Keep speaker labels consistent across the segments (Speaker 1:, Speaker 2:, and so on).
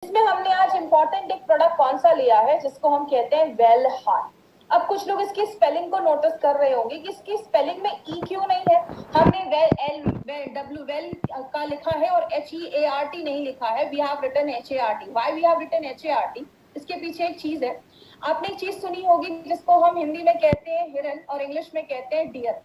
Speaker 1: इसमें हमने आज इम्पोर्टेंट एक प्रोडक्ट कौन सा लिया है जिसको हम कहते हैं वेल हार्ट। अब कुछ लोग इसकी स्पेलिंग को नोटिस कर रहे होंगे कि इसकी स्पेलिंग में ई क्यों नहीं है। हमने well L well W well का लिखा है और HEART नहीं लिखा है। We have written HART। Why we have written HART? इसके पीछे एक चीज है। आपने एक चीज सुनी होगी जिसको हम हिंदी में कहते हैं हिरन और इंग्लिश में कहते हैं डियर।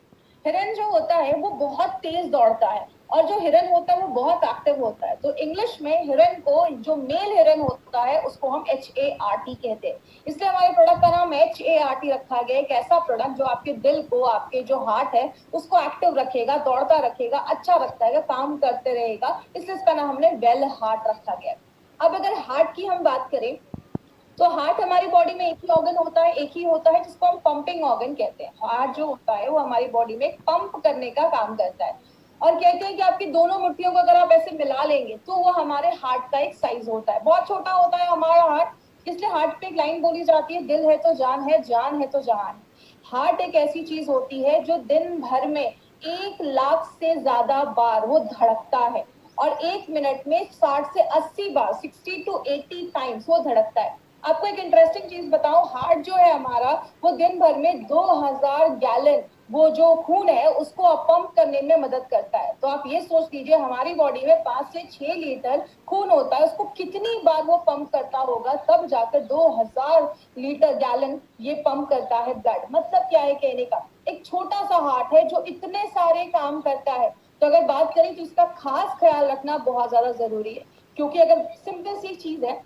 Speaker 1: हिरन जो होता है वो बहुत तेज दौड़ता है और जो हिरन होता है वो बहुत एक्टिव होता है। तो इंग्लिश में हिरन को, जो मेल हिरन होता है, उसको हम HART कहते हैं। इसलिए हमारे प्रोडक्ट का नाम HART रखा गया। एक ऐसा प्रोडक्ट जो आपके दिल को, आपके जो हार्ट है उसको एक्टिव रखेगा, दौड़ता रखेगा, अच्छा रखता है, काम करते रहेगा। इसलिए इसका नाम हमने वेल हार्ट रखा गया। अब अगर हार्ट की हम बात करें तो हार्ट हमारी बॉडी में एक ही ऑर्गन होता है, एक ही होता है जिसको हम पंपिंग ऑर्गन कहते हैं। हार्ट जो होता है वो हमारी बॉडी में पंप करने का काम करता है। और कहते हैं कि आपकी दोनों मुट्ठियों को अगर आप ऐसे मिला लेंगे तो वो हमारे हार्ट का एक साइज होता है। बहुत छोटा होता है हमारा हार्ट। इसलिए हार्ट पे एक लाइन बोली जाती है, दिल है तो जान है, जान है तो जहान है। हार्ट एक ऐसी चीज होती है जो दिन भर में 1 लाख से ज्यादा बार वो धड़कता है और 1 मिनट में 60 से 80 बार, 60 to 80 टाइम्स वो धड़कता है। आपको एक इंटरेस्टिंग चीज बताऊं, हार्ट जो है हमारा वो दिन भर में 2000 गैलन वो जो खून है उसको पंप करने में मदद करता है। तो आप ये सोच लीजिए हमारी बॉडी में 5 से 6 लीटर खून होता है, उसको कितनी बार वो पंप करता होगा, तब जाकर 2000 लीटर गैलन ये पंप करता है ब्लड। मतलब क्या है कहने का, एक छोटा सा हार्ट है जो इतने सारे काम करता है। तो अगर बात करें तो इसका खास ख्याल रखना बहुत ज्यादा जरूरी है। क्योंकि अगर सिंपल सी चीज है,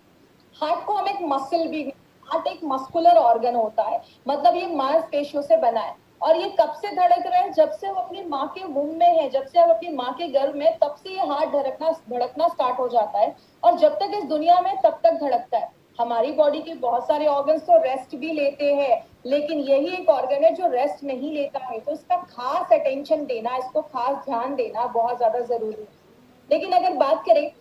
Speaker 1: हार्ट को हम एक मसल भी, हार्ट एक मस्कुलर ऑर्गन होता है, मतलब ये मांसपेशियों से बना है। और ये कब से धड़क रहा है? जब से हम अपनी माँ के वूम में है, जब से हम अपनी माँ के गर्भ में, तब से ये हार्ट धड़कना स्टार्ट हो जाता है और जब तक इस दुनिया में तब तक धड़कता है। हमारी बॉडी के बहुत सारे ऑर्गन्स तो रेस्ट भी लेते हैं, लेकिन यही एक ऑर्गन है जो रेस्ट नहीं लेता है। तो इसका खास अटेंशन देना, इसको खास ध्यान देना बहुत ज्यादा जरूरी है। लेकिन अगर बात करें,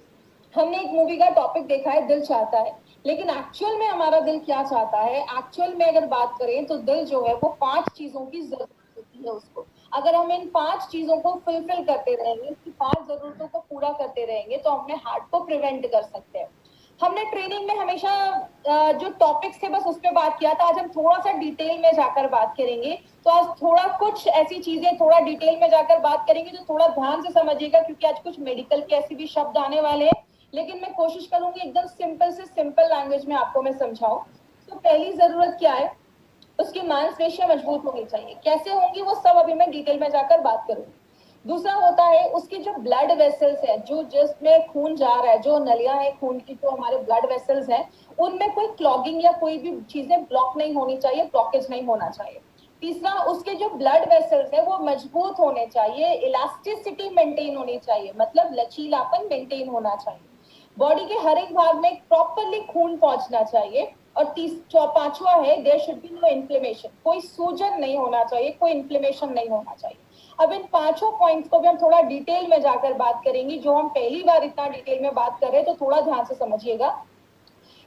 Speaker 1: हमने एक मूवी का टॉपिक देखा है दिल चाहता है, लेकिन एक्चुअल में हमारा दिल क्या चाहता है? एक्चुअल में अगर बात करें तो दिल जो है वो 5 चीजों की जरूरत होती है उसको। अगर हम इन 5 चीजों को फुलफिल करते रहेंगे, इसकी 5 जरूरतों को पूरा करते रहेंगे, तो अपने हार्ट को प्रिवेंट कर सकते हैं। हमने ट्रेनिंग में हमेशा जो टॉपिक्स थे बस उस पर बात किया था। आज हम थोड़ा सा डिटेल में जाकर बात करेंगे। तो आज थोड़ा कुछ ऐसी चीजें थोड़ा डिटेल में जाकर बात करेंगे जो थोड़ा ध्यान से समझिएगा, क्योंकि आज कुछ मेडिकल के ऐसे भी शब्द आने वाले हैं। लेकिन मैं कोशिश करूंगी एकदम सिंपल से सिंपल लैंग्वेज में आपको मैं समझाऊं। तो पहली जरूरत क्या है? उसकी मांसपेशियां मजबूत होनी चाहिए। कैसे होंगी वो सब अभी मैं डिटेल में जाकर बात करूंगी। दूसरा होता है उसकी जो ब्लड वेसल्स है, जो जिसमें खून जा रहा है, जो नलियां हैं खून की, जो हमारे ब्लड वेसल्स हैं, उनमें कोई क्लॉगिंग या कोई भी चीजें ब्लॉक नहीं होनी चाहिए, ब्लॉकेज नहीं होना चाहिए। तीसरा, उसके जो ब्लड वेसल्स है वो मजबूत होने चाहिए, इलास्टिसिटी मेंटेन होनी चाहिए, मतलब लचीलापन मेंटेन होना चाहिए। बॉडी के हर एक भाग में प्रॉपरली खून पहुंचना चाहिए। और पांचवा है, there should be no inflammation, कोई सूजन नहीं होना चाहिए, कोई इन्फ्लेमेशन नहीं होना चाहिए। अब इन 5 पॉइंट्स को भी हम थोड़ा डिटेल में जाकर बात करेंगे, जो हम पहली बार इतना डिटेल में बात कर रहे हैं, तो थोड़ा ध्यान से समझिएगा।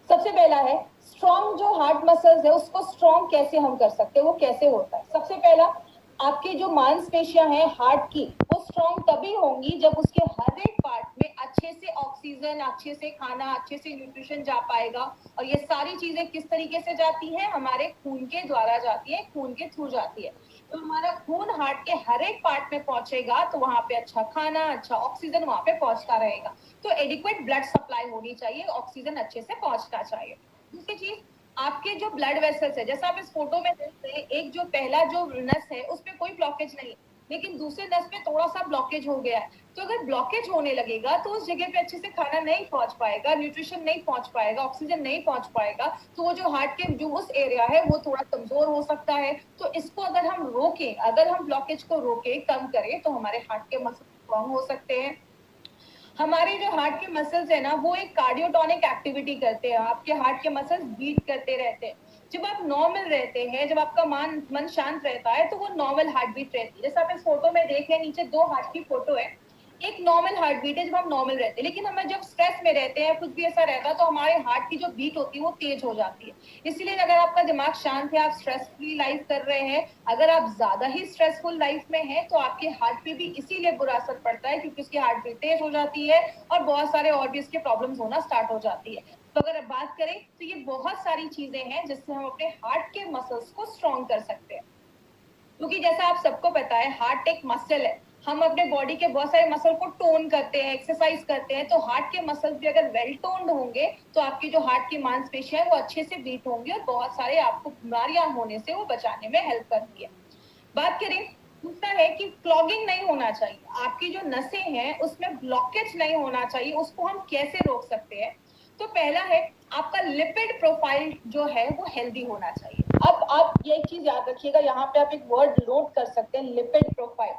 Speaker 1: सबसे पहला है स्ट्रॉन्ग, जो हार्ट मसल्स है उसको स्ट्रॉन्ग कैसे हम कर सकते हैं, वो कैसे होता है? सबसे पहला, आपकी जो मांसपेशियां हैं हार्ट की, वो स्ट्रॉन्ग तभी होंगी जब उसके हर एक पार्ट में अच्छे से ऑक्सीजन, अच्छे से खाना, अच्छे से न्यूट्रिशन जा पाएगा। और ये सारी चीजें किस तरीके से जाती है? हमारे खून के द्वारा जाती है, खून के थ्रू जाती है। तो हमारा खून हार्ट के हर एक पार्ट में पहुंचेगा तो वहां पे अच्छा खाना, अच्छा ऑक्सीजन वहां पे पहुंचता रहेगा। तो एडिक्वेट ब्लड सप्लाई होनी चाहिए, ऑक्सीजन अच्छे से पहुंचना चाहिए। दूसरी चीज, आपके जो ब्लड वेसल्स है, जैसा आप इस फोटो में देख रहे हैं, एक जो पहला जो नस है उसमें कोई ब्लॉकेज नहीं, लेकिन दूसरे नस में थोड़ा सा ब्लॉकेज हो गया है। तो अगर ब्लॉकेज होने लगेगा तो उस जगह पे अच्छे से खाना नहीं पहुंच पाएगा, न्यूट्रिशन नहीं पहुंच पाएगा, ऑक्सीजन नहीं पहुंच पाएगा। तो वो जो हार्ट के जो उस एरिया है वो थोड़ा कमजोर हो सकता है। तो इसको अगर हम रोकें, अगर हम ब्लॉकेज को रोकें, कम करें, तो हमारे हार्ट के मसल स्ट्रॉन्ग हो सकते हैं। हमारे जो हार्ट के मसल्स है ना, वो एक कार्डियोटोनिक एक्टिविटी करते हैं। आपके हार्ट के मसल्स बीट करते रहते हैं। जब आप नॉर्मल रहते हैं, जब आपका मन शांत रहता है, तो वो नॉर्मल हार्ट बीट रहती है। जैसे आप इस फोटो में देख रहे हैं, नीचे 2 हार्ट की फोटो है। एक नॉर्मल हार्ट बीट है जब हम नॉर्मल रहते हैं, लेकिन हमें जब स्ट्रेस में रहते हैं, कुछ भी ऐसा रहता है, तो हमारे हार्ट की जो बीट होती है वो तेज हो जाती है। इसलिए अगर आपका दिमाग शांत है, आप स्ट्रेस फ्री लाइफ कर रहे हैं, अगर आप ज्यादा ही स्ट्रेसफुल लाइफ में हैं तो आपके हार्ट पे भी इसीलिए बुरा असर पड़ता है, क्योंकि उसकी हार्ट बीट तेज हो जाती है और बहुत सारे और भी इसके प्रॉब्लम्स होना स्टार्ट हो जाती है। तो अगर बात करें तो ये बहुत सारी चीजें हैं जिससे हम अपने हार्ट के मसल्स को स्ट्रॉन्ग कर सकते हैं, क्योंकि जैसा आप सबको पता है हार्ट एक मसल है। हम अपने बॉडी के बहुत सारे मसल को टोन करते हैं, एक्सरसाइज करते हैं, तो हार्ट के मसल्स भी अगर वेल टोन्ड होंगे तो आपकी जो हार्ट की मांसपेशियां है वो अच्छे से बीट होंगी और बहुत सारे आपको बीमारियां होने से वो बचाने में हेल्प करती है। बात करें, दूसरा है कि क्लॉगिंग नहीं होना चाहिए, आपकी जो नसें हैं उसमें ब्लॉकेज नहीं होना चाहिए, उसको हम कैसे रोक सकते हैं? तो पहला है, आपका लिपिड प्रोफाइल जो है वो हेल्दी होना चाहिए। अब आप ये एक चीज याद रखिएगा, यहाँ पे आप एक वर्ड नोट कर सकते हैं, लिपिड प्रोफाइल।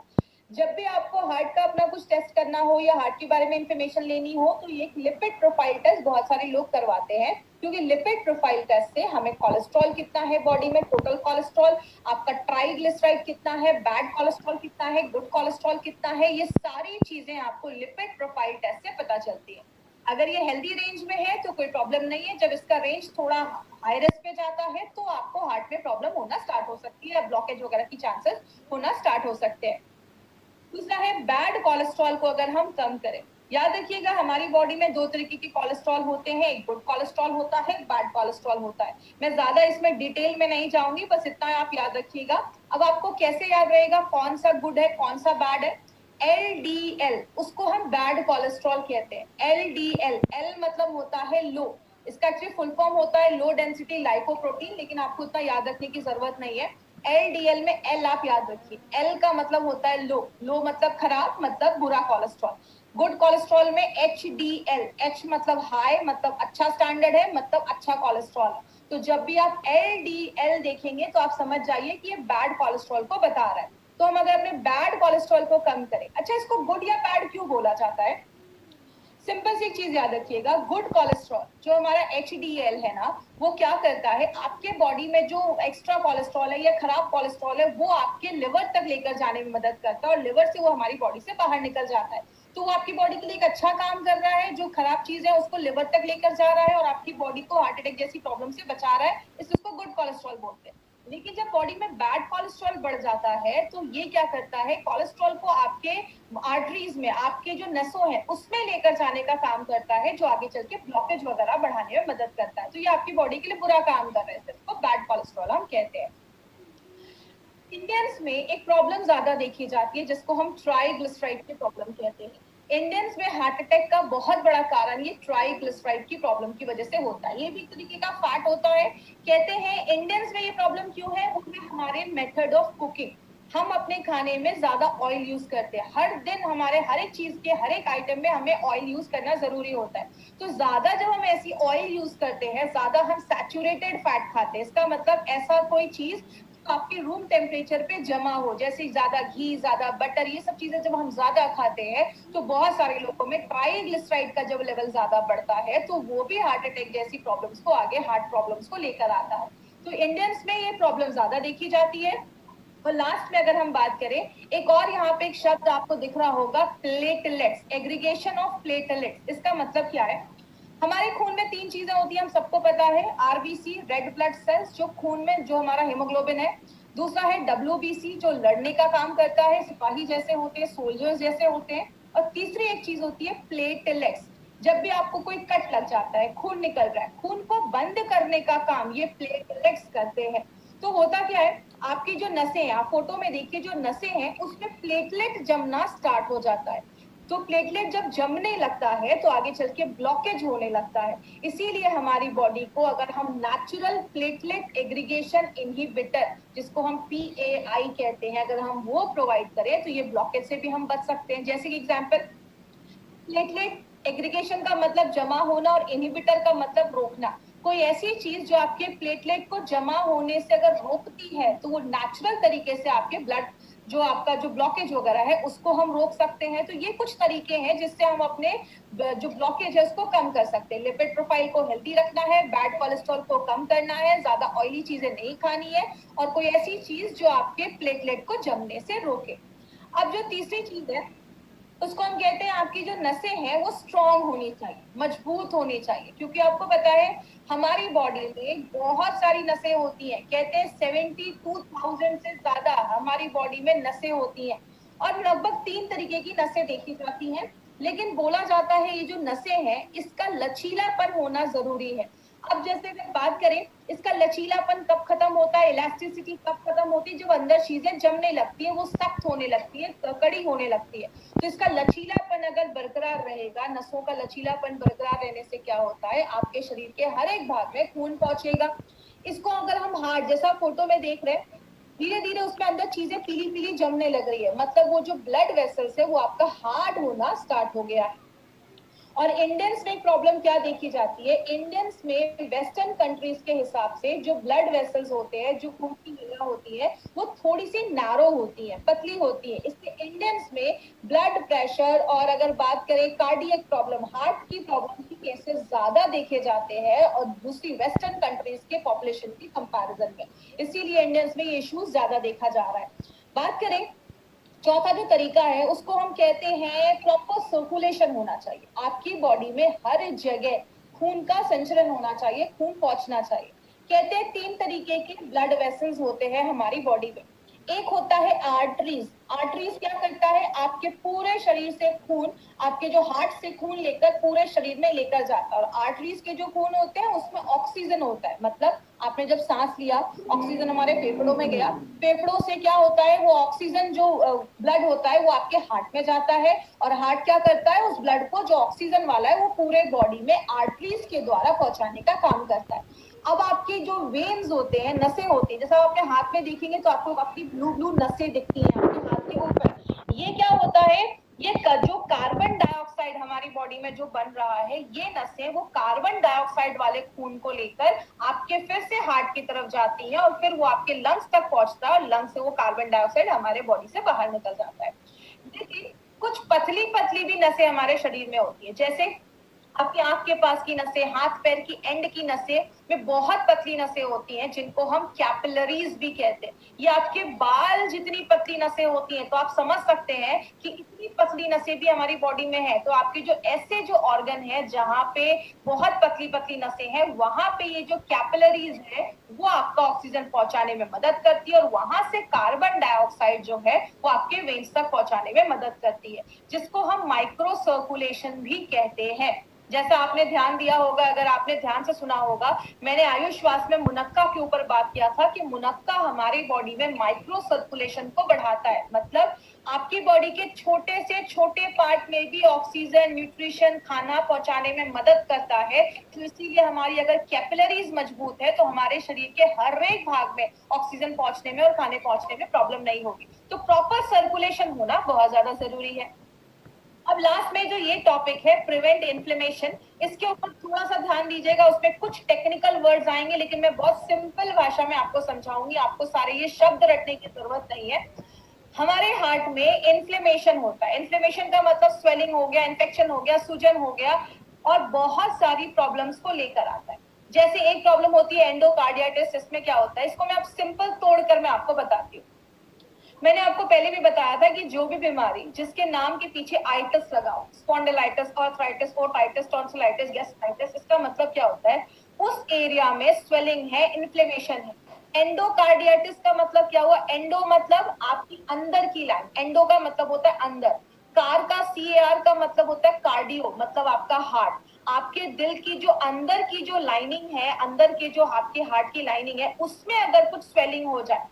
Speaker 1: जब भी आपको हार्ट का अपना कुछ टेस्ट करना हो या हार्ट के बारे में इंफॉर्मेशन लेनी हो तो ये लिपिड प्रोफाइल टेस्ट बहुत सारे लोग करवाते हैं, क्योंकि लिपिड प्रोफाइल टेस्ट से हमें कोलेस्ट्रॉल कितना है बॉडी में, टोटल कोलेस्ट्रॉल, आपका ट्राइग्लिसराइड कितना है, बैड कोलेस्ट्रॉल कितना है, गुड कोलेस्ट्रॉल कितना है, ये सारी चीजें आपको लिपिड प्रोफाइल टेस्ट से पता चलती है। अगर ये हेल्दी रेंज में है तो कोई प्रॉब्लम नहीं है, जब इसका रेंज थोड़ा हाई रिस्क पे जाता है तो आपको हार्ट में प्रॉब्लम होना स्टार्ट हो सकती है, ब्लॉकेज वगैरह की चांसेस होना स्टार्ट हो सकते हैं। दूसरा है, बैड कोलेस्ट्रॉल को अगर हम कम करें। याद रखिएगा हमारी बॉडी में दो तरीके के कोलेस्ट्रॉल होते हैं, एक गुड कोलेस्ट्रॉल होता है, एक बैड कोलेस्ट्रॉल होता है। मैं ज्यादा इसमें डिटेल में नहीं जाऊंगी, बस इतना आप याद रखिएगा। अब आपको कैसे याद रहेगा कौन सा गुड है कौन सा बैड है? LDL, उसको हम बैड कोलेस्ट्रॉल कहते हैं। LDL, L मतलब होता है लो, इसका एक्चुअली फुल फॉर्म होता है लो डेंसिटी लाइपोप्रोटीन, लेकिन आपको इतना याद रखने की जरूरत नहीं है। LDL में L आप याद रखिए, L का मतलब होता है लो, लो मतलब खराब, मतलब बुरा कोलेस्ट्रॉल। गुड कोलेस्ट्रॉल में HDL, H मतलब हाई, मतलब अच्छा स्टैंडर्ड है, मतलब अच्छा कोलेस्ट्रॉल। तो जब भी आप LDL देखेंगे तो आप समझ जाइए कि ये बैड कोलेस्ट्रॉल को बता रहा है। तो हम अगर अपने बैड कोलेस्ट्रॉल को कम करें, अच्छा इसको गुड या बैड क्यों बोला जाता है? सिंपल सी एक चीज याद रखिएगा, गुड कोलेस्ट्रॉल जो हमारा HDL है ना, वो क्या करता है, आपके बॉडी में जो एक्स्ट्रा कोलेस्ट्रॉल है या खराब कोलेस्ट्रॉल है वो आपके लिवर तक लेकर जाने में मदद करता है और लिवर से वो हमारी बॉडी से बाहर निकल जाता है। तो वो आपकी बॉडी के लिए एक अच्छा काम कर रहा है, जो खराब चीज है उसको लिवर तक लेकर जा रहा है और आपकी बॉडी को हार्ट अटैक जैसी प्रॉब्लम से बचा रहा है, इसलिए उसको गुड कोलेस्ट्रॉल बोलते हैं। लेकिन जब बॉडी में बैड कोलेस्ट्रॉल बढ़ जाता है तो ये क्या करता है, कोलेस्ट्रॉल को आपके आर्टरीज में, आपके जो नसों हैं उसमें लेकर जाने का काम करता है, जो आगे चल के ब्लॉकेज वगैरह बढ़ाने में मदद करता है। तो ये आपकी बॉडी के लिए बुरा काम कर रहा है, इसको बैड कोलेस्ट्रॉल हम कहते हैं। इंडियंस में एक प्रॉब्लम ज्यादा देखी जाती है जिसको हम ट्राइग्लिसराइड की प्रॉब्लम कहते हैं। इंडियंस में हार्ट अटैक का बहुत बड़ा कारण ये ट्राइग्लिसराइड की प्रॉब्लम की वजह से होता है। ये भी एक तरीके का फैट होता है। कहते हैं इंडियंस में ये प्रॉब्लम क्यों है, उसमें हमारे मेथड ऑफ कुकिंग, हम अपने खाने में ज्यादा ऑयल यूज करते हैं, हर दिन हमारे हर एक चीज के हर एक आइटम में हमें ऑयल यूज करना जरूरी होता है। तो ज्यादा जब हम ऐसी ऑयल यूज करते हैं, ज्यादा हम सैचुरेटेड फैट खाते हैं, इसका मतलब ऐसा कोई चीज आपके रूम टेम्परेचर पे जमा हो, जैसे ज्यादा घी, ज्यादा बटर, ये सब चीजें जब हम ज्यादा खाते हैं तो बहुत सारे लोगों में ट्राइग्लिसराइड का जब लेवल ज्यादा बढ़ता है तो वो भी हार्ट अटैक जैसी प्रॉब्लम्स को, आगे हार्ट प्रॉब्लम्स को लेकर आता है। तो इंडियंस में ये प्रॉब्लम ज्यादा देखी जाती है। और लास्ट में अगर हम बात करें, एक और यहाँ पे एक शब्द आपको दिख रहा होगा, प्लेटलेट्स, एग्रीगेशन ऑफ प्लेटलेट्स। इसका मतलब क्या है? हमारे खून में तीन चीजें होती है, हम सबको पता है, आरबीसी, रेड ब्लड सेल्स, जो खून में जो हमारा हेमोग्लोबिन है। दूसरा है WBC, जो लड़ने का काम करता है, सिपाही जैसे होते हैं, सोल्जर्स जैसे होते हैं। और तीसरी एक चीज होती है प्लेटलेट्स। जब भी आपको कोई कट लग जाता है, खून निकल रहा है, खून को बंद करने का काम ये प्लेटलेट्स करते हैं। तो होता क्या है, आपकी जो नसें हैं, आप फोटो में देखिए, जो नसें हैं उसमें प्लेटलेट जमना स्टार्ट हो जाता है। तो प्लेटलेट जब जमने लगता है तो आगे चल के ब्लॉकेज होने लगता है। इसीलिए हमारी बॉडी को अगर हम नेचुरल प्लेटलेट एग्रीगेशन इनहिबिटर, जिसको हम PAI कहते हैं, अगर हम वो प्रोवाइड करें तो ये ब्लॉकेज से भी हम बच सकते हैं। जैसे कि एग्जाम्पल, प्लेटलेट एग्रीगेशन का मतलब जमा होना और इनहिबिटर का मतलब रोकना। कोई ऐसी चीज जो आपके प्लेटलेट को जमा होने से अगर रोकती है तो वो नेचुरल तरीके से आपके ब्लड, जो आपका जो ब्लॉकेज वगैरह है उसको हम रोक सकते हैं। तो ये कुछ तरीके हैं जिससे हम अपने जो ब्लॉकेज है उसको कम कर सकते हैं। लिपिड प्रोफाइल को हेल्दी रखना है, बैड कोलेस्ट्रॉल को कम करना है, ज्यादा ऑयली चीजें नहीं खानी है, और कोई ऐसी चीज जो आपके प्लेटलेट को जमने से रोके। अब जो तीसरी चीज है, उसको हम कहते हैं आपकी जो नसें हैं वो स्ट्रांग होनी चाहिए, मजबूत होनी चाहिए, क्योंकि आपको पता है हमारी बॉडी में बहुत सारी नसें होती हैं। कहते हैं 72,000 से ज्यादा हमारी बॉडी में नसें होती हैं और लगभग 3 तरीके की नसें देखी जाती हैं। लेकिन बोला जाता है ये जो नसें हैं इसका लचीलापन होना जरूरी है। अब जैसे अगर बात करें इसका लचीलापन कब खत्म होता है, इलास्टिसिटी कब खत्म होती है, जब अंदर चीजें जमने लगती है, वो सख्त होने लगती है, कड़ी होने लगती है। तो इसका लचीलापन अगर बरकरार रहेगा, नसों का लचीलापन बरकरार रहने से क्या होता है, आपके शरीर के हर एक भाग में खून पहुंचेगा। इसको अगर हम हार्ट जैसा फोटो में देख रहे हैं, धीरे धीरे उसमें अंदर चीजें पीली पीली जमने लग रही है, मतलब वो जो ब्लड वेसल्स है वो आपका हार्ड होना स्टार्ट हो गया है। और इंडियंस में प्रॉब्लम क्या देखी जाती है, इंडियंस में वेस्टर्न कंट्रीज के हिसाब से जो ब्लड वेसल्स होते हैं, जो खून की नलियां होती है, वो थोड़ी सी नैरो होती है, पतली होती है। इससे इंडियंस में ब्लड प्रेशर और अगर बात करें कार्डियक प्रॉब्लम, हार्ट की प्रॉब्लम की केसेस ज्यादा देखे जाते हैं और दूसरी वेस्टर्न कंट्रीज के पॉपुलेशन की कंपैरिजन में, इसीलिए इंडियंस में ये इश्यूज ज्यादा देखा जा रहा है। बात करें चौथा जो तरीका है उसको हम कहते हैं प्रॉपर सर्कुलेशन होना चाहिए। आपकी बॉडी में हर जगह खून का संचरण होना चाहिए, खून पहुंचना चाहिए। कहते हैं 3 तरीके के ब्लड वेसल्स होते हैं हमारी बॉडी में। एक होता है आर्टरीज। आर्टरीज क्या करता है, आपके पूरे शरीर से खून, आपके जो हार्ट से खून लेकर पूरे शरीर में लेकर जाता है। और आर्टरीज के जो खून होते हैं उसमें ऑक्सीजन होता है, मतलब आपने जब सांस लिया ऑक्सीजन हमारे फेफड़ों में गया, फेफड़ों से क्या होता है, वो ऑक्सीजन जो ब्लड होता है वो आपके हार्ट में जाता है और हार्ट क्या करता है, उस ब्लड को जो ऑक्सीजन वाला है वो पूरे बॉडी में आर्टरीज के द्वारा पहुंचाने का काम करता है। अब आपकी जो वेन्स होते हैं, नसें होती हैं, जैसा आप अपने हाथ में देखेंगे तो आपको आपकी ब्लू ब्लू नसें दिखती हैं आपके हाथ के ऊपर। ये क्या होता है, ये जो कार्बन डाइऑक्साइड हमारी बॉडी में जो बन रहा है, ये नसें वो कार्बन डाइऑक्साइड वाले खून को लेकर आपके फिर से हार्ट की तरफ जाती हैं और फिर वो आपके लंग्स तक पहुंचता है और लंग्स से वो कार्बन डाइऑक्साइड हमारे बॉडी से बाहर निकल जाता है। लेकिन कुछ पतली पतली भी नसें हमारे शरीर में होती है, जैसे आपकी आंख के पास की नसें, हाथ पैर की एंड की नसें में बहुत पतली नसें होती हैं जिनको हम कैपिलरीज भी कहते हैं। ये आपके बाल जितनी पतली नसें होती हैं, तो आप समझ सकते हैं कि इतनी पतली नसें भी हमारी बॉडी में है। तो आपके जो ऐसे जो ऑर्गन है जहां पे बहुत पतली पतली नसें हैं, वहां पे ये जो कैपिलरीज है वो आपका ऑक्सीजन पहुंचाने में मदद करती है और वहां से कार्बन डाइऑक्साइड जो है वो आपके वेन्स तक पहुंचाने में मदद करती है, जिसको हम माइक्रो सर्कुलेशन भी कहते हैं। जैसा आपने ध्यान दिया होगा, अगर आपने ध्यान से सुना होगा, मैंने आयुष श्वास में मुनक्का के ऊपर बात किया था कि मुनक्का हमारी बॉडी में माइक्रो सर्कुलेशन को बढ़ाता है, मतलब आपकी बॉडी के छोटे से छोटे पार्ट में भी ऑक्सीजन, न्यूट्रिशन, खाना पहुंचाने में मदद करता है। तो इसीलिए हमारी अगर कैपिलरीज मजबूत है तो हमारे शरीर के हर एक भाग में ऑक्सीजन पहुंचने में और खाने पहुंचने में प्रॉब्लम नहीं होगी। तो प्रॉपर सर्कुलेशन होना बहुत ज्यादा जरूरी है। अब लास्ट में जो ये टॉपिक है प्रिवेंट इन्फ्लेमेशन, इसके ऊपर थोड़ा सा ध्यान दीजिएगा। उसमें कुछ टेक्निकल वर्ड्स आएंगे लेकिन मैं बहुत सिंपल भाषा में आपको समझाऊंगी, आपको सारे ये शब्द रटने की जरूरत नहीं है। हमारे हार्ट में इन्फ्लेमेशन होता है, इन्फ्लेमेशन का मतलब स्वेलिंग हो गया, इन्फेक्शन हो गया, सूजन हो गया और बहुत सारी प्रॉब्लम्स को लेकर आता है। जैसे एक प्रॉब्लम होती है एंडोकार्डियाटिस, इसमें क्या होता है, इसको मैं अब सिंपल तोड़कर मैं आपको बताती हूँ। मैंने आपको पहले भी बताया था कि जो भी बीमारी जिसके नाम के पीछे आइटिस लगा हो, spondylitis, arthritis, otitis, tonsillitis, gastritis, इसका मतलब क्या होता है, उस एरिया में स्वेलिंग है, इन्फ्लेमेशन है। एंडोकार्डियाटिस का मतलब क्या हुआ, एंडो मतलब आपकी अंदर की लाइन, एंडो का मतलब होता है अंदर, कार का CAR का मतलब होता है कार्डियो, मतलब आपका हार्ट। आपके दिल की जो अंदर की जो लाइनिंग है, अंदर के जो आपके हार्ट की लाइनिंग है, उसमें अगर कुछ स्वेलिंग हो जाए,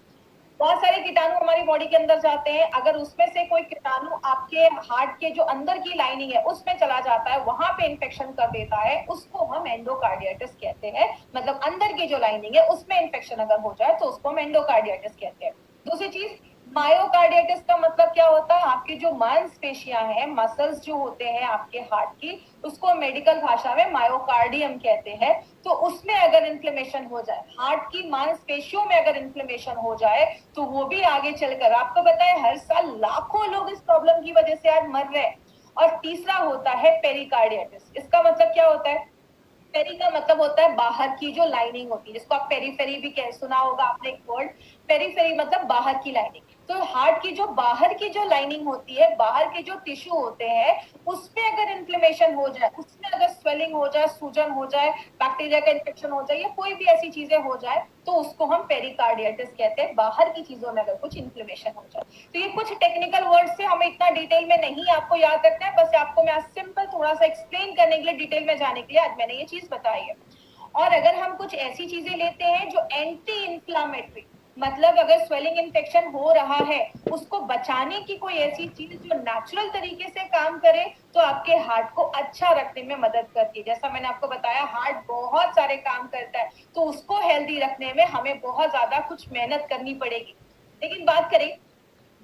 Speaker 1: बहुत सारे कीटाणु हमारी बॉडी के अंदर जाते हैं, अगर उसमें से कोई कीटाणु आपके हार्ट के जो अंदर की लाइनिंग है उसमें चला जाता है, वहां पे इन्फेक्शन कर देता है, उसको हम एंडोकार्डियाटिस कहते हैं। मतलब अंदर की जो लाइनिंग है उसमें इन्फेक्शन अगर हो जाए तो उसको हम एंडोकार्डियाटिस कहते हैं। दूसरी चीज, मायोकार्डियाटिस का मतलब क्या होता है, आपकी जो मांसपेशियां हैं, मसल्स जो होते हैं आपके हार्ट की, उसको मेडिकल भाषा में मायोकार्डियम कहते हैं। तो उसमें अगर इन्फ्लेमेशन हो जाए, हार्ट की मांसपेशियों में अगर इन्फ्लेमेशन हो जाए, तो वो भी आगे चलकर, आपको पता है हर साल लाखों लोग इस प्रॉब्लम की वजह से आज मर रहे हैं। और तीसरा होता है पेरिकार्डियाटिस। इसका मतलब क्या होता है, पेरी का मतलब होता है बाहर की जो लाइनिंग होती है, जिसको आप पेरीफेरी भी कह सुना होगा आपने एक वर्ड। पेरीफेरी मतलब बाहर की लाइनिंग। तो हार्ट की जो बाहर की जो लाइनिंग होती है, बाहर के जो टिश्यू होते हैं, उसमें अगर इन्फ्लेमेशन हो जाए, उसमें अगर स्वेलिंग हो जाए, सूजन हो जाए, बैक्टीरिया का इन्फेक्शन हो जाए या कोई भी ऐसी चीजें हो जाए, तो उसको हम पेरिकार्डियटिस कहते हैं, बाहर की चीजों में अगर कुछ इन्फ्लेमेशन हो जाए। तो ये कुछ टेक्निकल वर्ड से हमें इतना डिटेल में नहीं आपको याद रखना है, बस आपको मैं सिंपल थोड़ा सा एक्सप्लेन करने के लिए, डिटेल में जाने के लिए आज मैंने ये चीज बताई है। और अगर हम कुछ ऐसी चीजें लेते हैं जो एंटी इंफ्लामेटरी, मतलब अगर स्वेलिंग इन्फेक्शन हो रहा है, उसको बचाने की कोई ऐसी चीज जो नेचुरल तरीके से काम करे, तो आपके हार्ट को अच्छा रखने में मदद करती है। जैसा मैंने आपको बताया, हार्ट बहुत सारे काम करता है, तो उसको हेल्दी रखने में हमें बहुत ज्यादा कुछ मेहनत करनी पड़ेगी। लेकिन बात करें,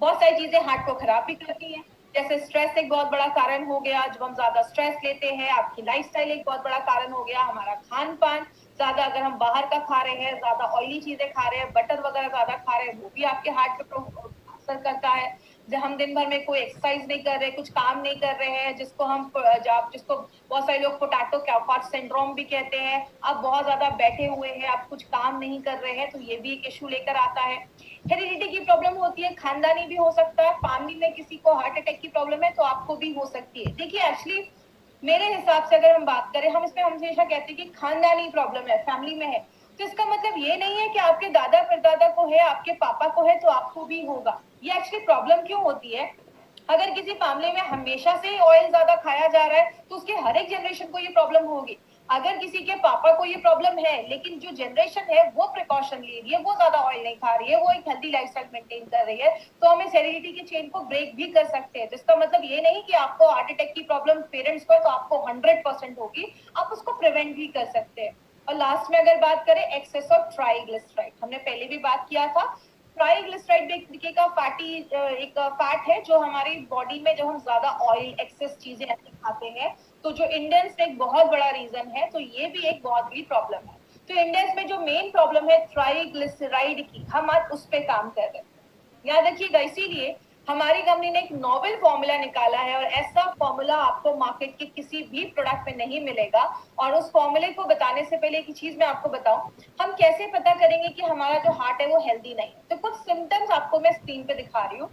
Speaker 1: बहुत सारी चीजें हार्ट को खराब भी करती हैं। जैसे स्ट्रेस एक बहुत बड़ा कारण हो गया, जब हम ज्यादा स्ट्रेस लेते हैं, आपकी लाइफस्टाइल एक बहुत बड़ा कारण हो गया, हमारा खान पान ज्यादा अगर हम बाहर का खा रहे हैं, ज्यादा ऑयली चीजें खा रहे हैं, बटर वगैरह ज्यादा खा रहे हैं, वो भी आपके हार्ट पे असर करता है। जब हम दिन भर में कोई एक्सरसाइज नहीं कर रहे, कुछ काम नहीं कर रहे हैं, जिसको बहुत सारे लोग पोटैटो कैफार्ट सिंड्रोम भी कहते हैं, आप बहुत ज्यादा बैठे हुए हैं, आप कुछ काम नहीं कर रहे हैं, तो ये भी एक इशू लेकर आता है। हेरिडिटी की प्रॉब्लम होती है, खानदानी भी हो सकता है, फैमिली में किसी को हार्ट अटैक की प्रॉब्लम है तो आपको भी हो सकती है। देखिए एक्चुअली मेरे हिसाब से अगर हम बात करें, हम इसमें हमेशा कहते हैं कि खानदानी प्रॉब्लम है, फैमिली में है, तो इसका मतलब ये नहीं है कि आपके दादा परदादा को है, आपके पापा को है तो आपको भी होगा। ये एक्चुअली प्रॉब्लम क्यों होती है, अगर किसी फैमिली में हमेशा से ऑयल ज्यादा खाया जा रहा है तो उसके हर एक जनरेशन को ये प्रॉब्लम होगी। अगर किसी के पापा को ये प्रॉब्लम है, लेकिन जो जनरेशन है वो प्रिकॉशन ले रही है, वो ज्यादा ऑयल नहीं खा रही है, वो एक हेल्दी लाइफस्टाइल मेंटेन कर रही है, तो हम इस हेरिडिटी की चेन को ब्रेक भी कर सकते हैं। तो इसका मतलब ये नहीं कि आपको हार्ट अटैक की प्रॉब्लम पेरेंट्स को है तो आपको 100% होगी, आप उसको प्रिवेंट भी कर सकते हैं। और लास्ट में अगर बात करें एक्सेस ऑफ ट्राइग्लिसराइड, हमने पहले भी बात किया था। ट्राइग्लिसराइड एक तरीके का एक फैट है जो हमारी बॉडी में, जब हम ज्यादा ऑयल एक्सेस चीजें ऐसी खाते हैं, तो जो इंडियंस में एक बहुत बड़ा रीजन है, तो ये भी एक बहुत बड़ी प्रॉब्लम है। तो इंडियंस में जो मेन प्रॉब्लम है ट्राइग्लिसराइड की, हम आज उस पर काम कर रहे हैं, याद रखिएगा। इसीलिए हमारी कंपनी ने एक नोवेल फॉर्मूला निकाला है, और ऐसा फॉर्मूला आपको मार्केट के किसी भी प्रोडक्ट में नहीं मिलेगा। और उस फॉर्मूले को बताने से पहले एक चीज मैं आपको बताऊं, हम कैसे पता करेंगे कि हमारा जो हार्ट है वो हेल्दी नहीं है। तो कुछ सिम्टम्स आपको मैं स्क्रीन पे दिखा रही हूँ।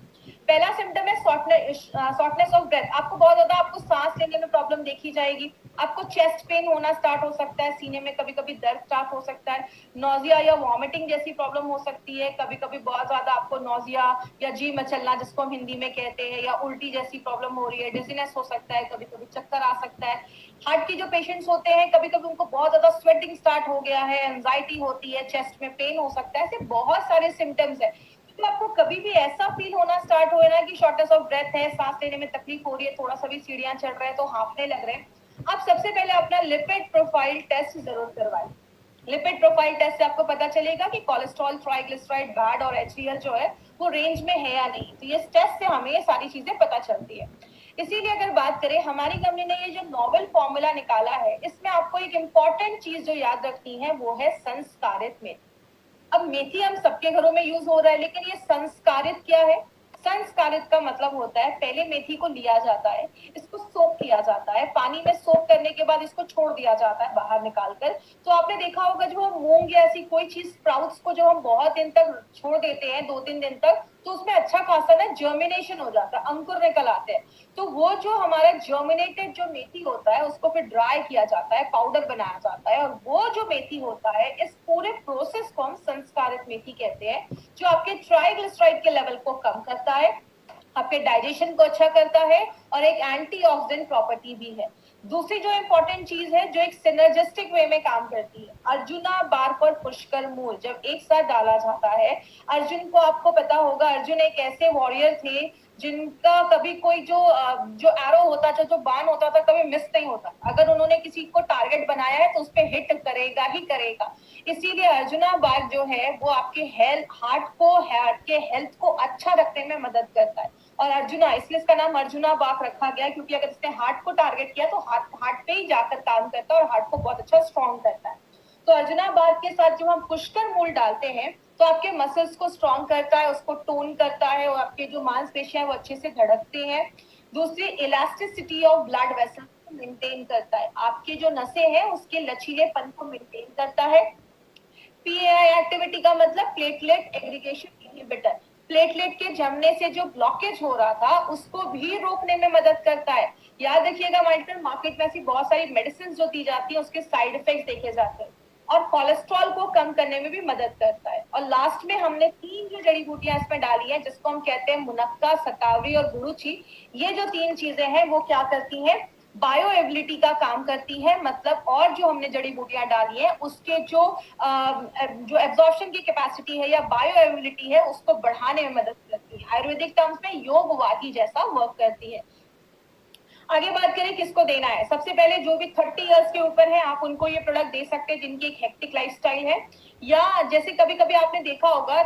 Speaker 1: पहला सिम्टम है शॉर्टनेस ऑफ ब्रेथ, आपको बहुत ज्यादा आपको सांस लेने में प्रॉब्लम देखी जाएगी, आपको चेस्ट पेन होना स्टार्ट हो सकता है, सीने में कभी कभी दर्द स्टार्ट हो सकता है, नोजिया या वॉमिटिंग जैसी प्रॉब्लम हो सकती है, कभी कभी बहुत ज्यादा आपको नोजिया या जी मचलना जिसको हम हिंदी में कहते हैं, या उल्टी जैसी प्रॉब्लम हो रही है, डिजीनेस हो सकता है, कभी कभी चक्कर आ सकता है। हार्ट की जो पेशेंट्स होते हैं, कभी कभी उनको बहुत ज्यादा स्वेटिंग स्टार्ट हो गया है, एंजाइटी होती है, चेस्ट में पेन हो सकता है, ऐसे बहुत सारे सिम्टम्स है। तो आपको कभी भी ऐसा फील होना स्टार्ट हो ना कि शॉर्टनेस ऑफ ब्रेथ है, सांस लेने में तकलीफ हो रही है, थोड़ा सा भी सीढ़ियां चढ़ रहे हैं तो हांफने लग रहे हैं, आप सबसे पहले अपना लिपिड प्रोफाइल टेस्ट जरूर करवाएं। लिपिड प्रोफाइल टेस्ट से आपको पता चलेगा कि कोलेस्ट्रॉल, ट्राइग्लिसराइड, बैड और एचडीएल जो है वो रेंज में है या नहीं। तो ये टेस्ट से हमें ये सारी चीजें पता चलती है। इसीलिए अगर बात करें, हमारी कंपनी ने ये जो नोवेल फॉर्मूला निकाला है, इसमें आपको एक इंपॉर्टेंट चीज जो याद रखनी है वो है संस्कारित मेथी। अब मेथी हम सबके घरों में यूज हो रहा है, लेकिन ये संस्कारित क्या है? संस्कारित का मतलब होता है पहले मेथी को लिया जाता है, इसको सोक किया जाता है, पानी में सोक करने के बाद इसको छोड़ दिया जाता है बाहर निकालकर। तो आपने देखा होगा जो हम मूंग या ऐसी कोई चीज स्प्राउट्स को जो हम बहुत दिन तक छोड़ देते हैं, 2-3 दिन तक, तो उसमें अच्छा खासा ना जर्मिनेशन हो जाता है, अंकुर निकल आते हैं। तो वो जो हमारा जर्मिनेटेड जो मेथी होता है उसको फिर ड्राई किया जाता है, पाउडर बनाया जाता है, और वो जो मेथी होता है, इस पूरे प्रोसेस को हम संस्कारित मेथी कहते हैं, जो आपके ट्राइग्लिसराइड के लेवल को कम करता है, आपके डाइजेशन को अच्छा करता है, और एक एंटीऑक्सीडेंट प्रॉपर्टी भी है। दूसरी जो इंपॉर्टेंट चीज है, जो एक सिनर्जिस्टिक वे में काम करती है, अर्जुना बार पर पुष्कर मूल जब एक साथ डाला जाता है। अर्जुन को आपको पता होगा, अर्जुन एक ऐसे वॉरियर थे जिनका कभी कोई जो एरो होता था, जो बाण होता था, कभी मिस नहीं होता। अगर उन्होंने किसी को टारगेट बनाया है तो उस पर हिट करेगा ही करेगा। इसीलिए अर्जुना बाग जो है वो आपके हार्ट के हेल्थ को अच्छा रखने में मदद करता है। और अर्जुना, इसलिए इसका नाम अर्जुना बाग रखा गया, क्योंकि अगर इसने हार्ट को टारगेट किया तो हार्ट पे ही जाकर काम करता है और हार्ट को बहुत अच्छा स्ट्रॉन्ग करता है। तो अर्जुना बाग के साथ जब हम पुष्कर मूल डालते हैं तो आपके मसल्स को स्ट्रॉन्ग करता है, उसको टोन करता है, और आपके जो मांसपेशियां वो अच्छे से धड़कते हैं। दूसरी, इलास्टिसिटी ऑफ ब्लड वेसल को मेंटेन करता है, आपके जो नसें हैं उसके लचीलेपन को मेंटेन करता है। पीएआई एक्टिविटी का मतलब प्लेटलेट एग्रीगेशन इनहिबिटर, प्लेटलेट के जमने से जो ब्लॉकेज हो रहा था उसको भी रोकने में मदद करता है। याद रखिएगा माइंड, मार्केट में ऐसी बहुत सारी मेडिसिन जो दी जाती है उसके साइड इफेक्ट देखे जाते हैं, और कोलेस्ट्रॉल को कम करने में भी मदद करता है। और लास्ट में हमने 3 जो जड़ी बूटियां इसमें डाली हैं जिसको हम कहते हैं मुनक्का, सतावरी और गुरुची। ये जो 3 चीजें हैं वो क्या करती हैं, बायोएबिलिटी का काम करती है, मतलब और जो हमने जड़ी बूटियां डाली है उसके जो एब्जॉर्प्शन की कैपेसिटी है या बायोएबिलिटी है उसको बढ़ाने में मदद करती है। आयुर्वेदिक टर्म्स में योग वाही जैसा वर्क करती है। आगे बात करें किसको देना है, सबसे पहले जो भी 30 इयर्स के ऊपर है आप उनको ये प्रोडक्ट दे सकते हैं जिनकी एक हेक्टिक लाइफस्टाइल है, या जैसे कभी कभी आपने देखा होगा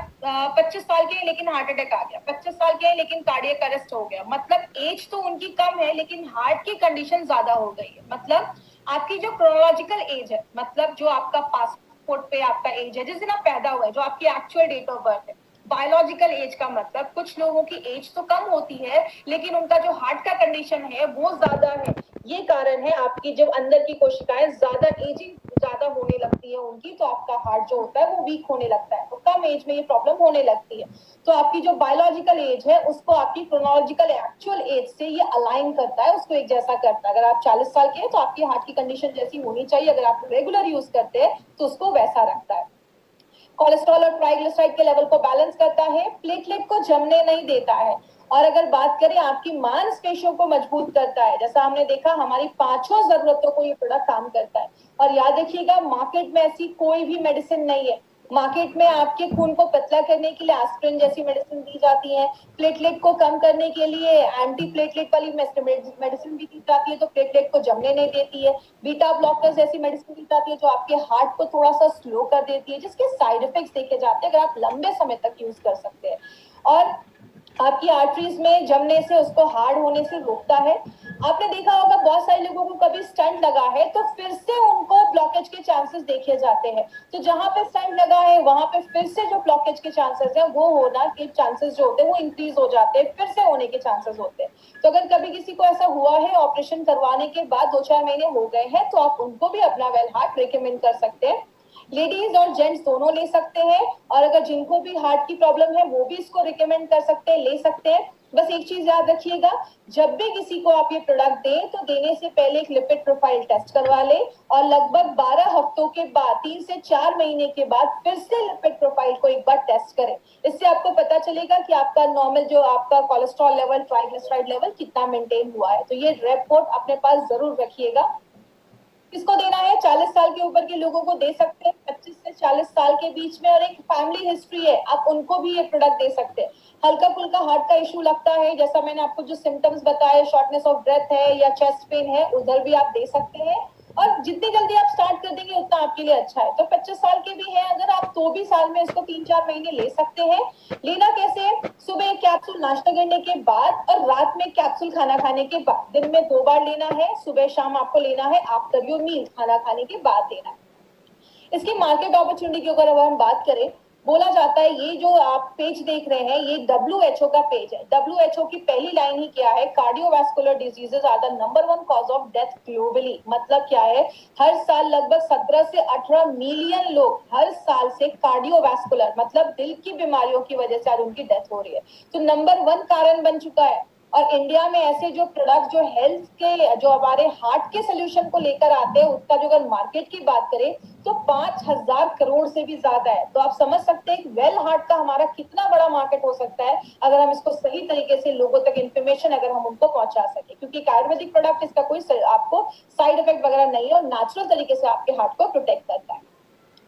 Speaker 1: 25 साल के हैं लेकिन हार्ट अटैक आ गया, 25 साल के हैं लेकिन कार्डियक अरेस्ट हो गया, मतलब एज तो उनकी कम है लेकिन हार्ट की कंडीशन ज्यादा हो गई है। मतलब आपकी जो क्रोनोलॉजिकल एज है, मतलब जो आपका पासपोर्ट पे आपका एज है जिस दिन आप पैदा हुए, जो आपकी एक्चुअल डेट ऑफ बर्थ है। बायोलॉजिकल एज का मतलब कुछ लोगों की एज तो कम होती है लेकिन उनका जो हार्ट का कंडीशन है वो ज्यादा है। ये कारण है आपकी जब अंदर की कोशिकाएं ज्यादा एजिंग ज्यादा होने लगती है उनकी, तो आपका हार्ट जो होता है वो वीक होने लगता है, तो कम एज में ये प्रॉब्लम होने लगती है। तो आपकी जो बायोलॉजिकल एज है उसको आपकी क्रोनोलॉजिकल एक्चुअल एज से ये अलाइन करता है, उसको एक जैसा करता है। अगर आप 40 साल के हैं तो आपकी हार्ट की कंडीशन जैसी होनी चाहिए, अगर आप रेगुलर यूज करते हैं तो उसको वैसा रखता है। कोलेस्ट्रॉल और ट्राइग्लिसराइड के लेवल को बैलेंस करता है, प्लेटलेट को जमने नहीं देता है, और अगर बात करें आपकी मांसपेशियों को मजबूत करता है। जैसा हमने देखा हमारी 5 जरूरतों को ये प्रोडक्ट काम करता है। और याद रखिएगा मार्केट में ऐसी कोई भी मेडिसिन नहीं है, मार्केट में आपके खून को पतला करने के लिए एस्पिरिन जैसी मेडिसिन दी जाती है, प्लेटलेट को कम करने के लिए एंटी प्लेटलेट वाली मेडिसिन भी दी जाती है तो प्लेटलेट को जमने नहीं देती है, बीटा ब्लॉकर्स जैसी मेडिसिन दी जाती है जो आपके हार्ट को थोड़ा सा स्लो कर देती है, जिसके साइड इफेक्ट्स देखे जाते हैं अगर आप लंबे समय तक यूज कर सकते हैं, और आपकी आर्टरीज में जमने से उसको हार्ड होने से रोकता है। आपने देखा होगा बहुत सारे लोगों को कभी स्टंट लगा है तो फिर से उनको ब्लॉकेज के चांसेस देखे जाते हैं, तो जहां पे स्टंट लगा है वहां पे फिर से जो ब्लॉकेज के चांसेस है वो होना के चांसेस जो होते हैं वो इंक्रीज हो जाते हैं, फिर से होने के चांसेस होते हैं। तो अगर कभी किसी को ऐसा हुआ है ऑपरेशन करवाने के बाद 2-4 महीने हो गए हैं तो आप उनको भी अपना वेल हार्ट रिकमेंड कर सकते हैं। लेडीज और जेंट्स दोनों ले सकते हैं, और अगर जिनको भी हार्ट की प्रॉब्लम है वो भी इसको रिकमेंड कर सकते हैं, ले सकते हैं। बस एक चीज याद रखिएगा, जब भी किसी को आप ये प्रोडक्ट दें तो देने से पहले एक लिपिड प्रोफाइल टेस्ट करवा लें, और लगभग 12 हफ्तों के बाद 3 से 4 महीने के बाद फिर से लिपिड प्रोफाइल को एक बार टेस्ट करें। इससे आपको पता चलेगा कि आपका नॉर्मल जो आपका कोलेस्ट्रॉल लेवल, ट्राइग्लिसराइड लेवल कितना मेंटेन हुआ है। तो ये रिपोर्ट अपने पास जरूर रखिएगा। किसको देना है, 40 साल के ऊपर के लोगों को दे सकते हैं, 25 से 40 साल के बीच में और एक फैमिली हिस्ट्री है आप उनको भी ये प्रोडक्ट दे सकते हैं। हल्का फुल्का हार्ट का इशू लगता है, जैसा मैंने आपको जो सिम्टम्स बताए, शॉर्टनेस ऑफ ब्रेथ है या चेस्ट पेन है, उधर भी आप दे सकते हैं, और जितनी जल्दी आप स्टार्ट कर देंगे उतना आपके लिए अच्छा है। तो 25 साल के भी हैं अगर आप तो भी साल में इसको 3-4 महीने ले सकते हैं। लेना कैसे है, सुबह एक कैप्सूल नाश्ता करने के बाद और रात में कैप्सूल खाना खाने के बाद, दिन में 2 बार लेना है, सुबह शाम आपको लेना है, आफ्टर योर मील खाना खाने के बाद लेना है। इसकी मार्केट अपॉर्चुनिटी की अगर हम बात करें, बोला जाता है ये जो आप पेज देख रहे हैं ये WHO का पेज है। WHO की पहली लाइन ही क्या है, cardiovascular diseases are the number 1 cause of death globally. मतलब क्या है, हर साल लगभग 17 से 18 मिलियन लोग हर साल से कार्डियोवास्कुलर मतलब दिल की बीमारियों की वजह से आज उनकी डेथ हो रही है, तो नंबर 1 कारण बन चुका है। और इंडिया में ऐसे जो प्रोडक्ट जो हेल्थ के जो हमारे हार्ट के सोल्यूशन को लेकर आते हैं उसका जो अगर मार्केट की बात करें तो 5,000 करोड़ से भी ज्यादा है। तो आप समझ सकते हैं वेल हार्ट का हमारा कितना बड़ा मार्केट हो सकता है अगर हम इसको सही तरीके से लोगों तक इंफॉर्मेशन अगर हम उनको पहुंचा सके, क्योंकि आयुर्वेदिक प्रोडक्ट इसका कोई आपको साइड इफेक्ट वगैरह नहीं है और नेचुरल तरीके से आपके हार्ट को प्रोटेक्ट करता है।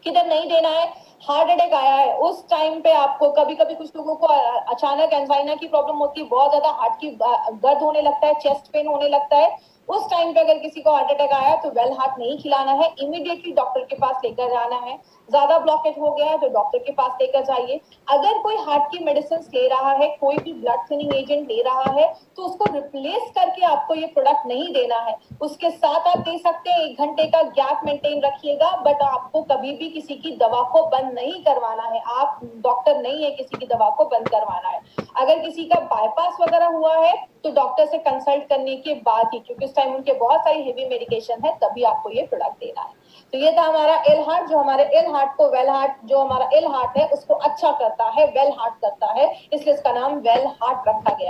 Speaker 1: किधर नहीं देना है, हार्ट अटैक आया है उस टाइम पे आपको, कभी कभी कुछ लोगों को अचानक एंजाइना की प्रॉब्लम होती है, बहुत ज्यादा हार्ट की दर्द होने लगता है, चेस्ट पेन होने लगता है, उस टाइम पे अगर किसी को हार्ट अटैक आया तो वेल हार्ट नहीं खिलाना है, इमीडिएटली डॉक्टर के पास लेकर जाना है। ज्यादा ब्लॉकेज हो गया है तो डॉक्टर के पास लेकर जाइए। अगर कोई हार्ट की मेडिसिन ले रहा है, कोई भी ब्लड थिनिंग एजेंट ले रहा है तो उसको रिप्लेस करके आपको ये प्रोडक्ट नहीं देना है, उसके साथ आप दे सकते हैं, 1 घंटे का गैप मेंटेन रखिएगा, बट आपको कभी भी किसी की दवा को बंद नहीं करवाना है। आप डॉक्टर नहीं है किसी की दवा को बंद करवाना है। अगर किसी का बाईपास वगैरह हुआ है तो डॉक्टर से कंसल्ट करने के बाद ही, क्योंकि उस टाइम उनके बहुत सारी हेवी मेडिकेशन है, तभी आपको ये प्रोडक्ट देना है। तो ये था हमारा एल हार्ट, जो हमारे एल हार्ट को वेल हार्ट, जो हमारा एल हार्ट है उसको अच्छा करता है, वेल हार्ट करता है, इसलिए इसका नाम वेल हार्ट रखा गया।